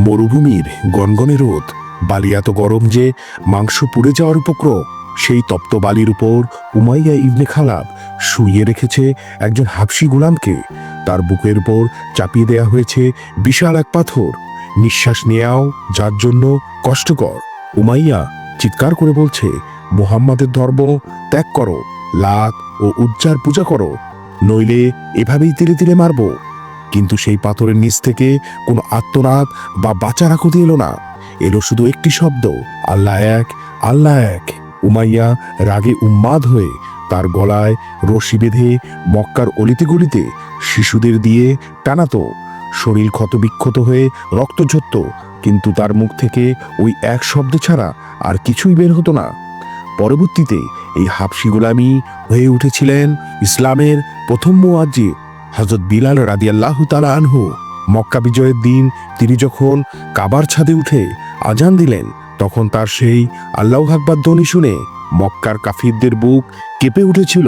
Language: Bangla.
মরুভূমির গনগনে রোদ, বালি এত গরম যে মাংস পুড়ে যাওয়ার উপক্রম। সেই তপ্ত বালির উপর উমাইয়া ইবনে খালাব শুইয়ে রেখেছে একজন হাবশী গোলামকে। তার বুকের উপর চাপিয়ে দেয়া হয়েছে বিশাল এক পাথর, নিঃশ্বাস নেয়াও যার জন্য কষ্টকর। উমাইয়া চিৎকার করে বলছে, মুহাম্মাদের ধর্ম ত্যাগ করো, লাত ও উজ্জার পূজা করো, নইলে এভাবেই তিলে তিলে মারব। কিন্তু সেই পাথরের নিচ থেকে কোনো আর্তনাদ বা বাঁচার আকুতি এলো না। এলো শুধু একটি শব্দ, আল্লাহ এক, আল্লাহ এক। উমাইয়া রাগে উন্মাদ হয়ে তার গলায় রশি বেঁধে মক্কার অলিতে গলিতে শিশুদের দিয়ে টানাতো। শরীর ক্ষতবিক্ষত হয়ে রক্ত ঝরত, কিন্তু তার মুখ থেকে ওই এক শব্দ ছাড়া আর কিছুই বের হতো না। পরবর্তীতে এই হাবশী গোলামি হয়ে উঠেছিলেন ইসলামের প্রথম মুয়াজ্জিন হযরত বিলাল রাদিয়াল্লাহু তাআলা আনহু। মক্কা বিজয়ের দিন তিনি যখন কাবার ছাদে উঠে আজান দিলেন, তখন তার সেই আল্লাহু আকবার ধ্বনি শুনে মক্কার কাফিরদের বুক কেঁপে উঠেছিল।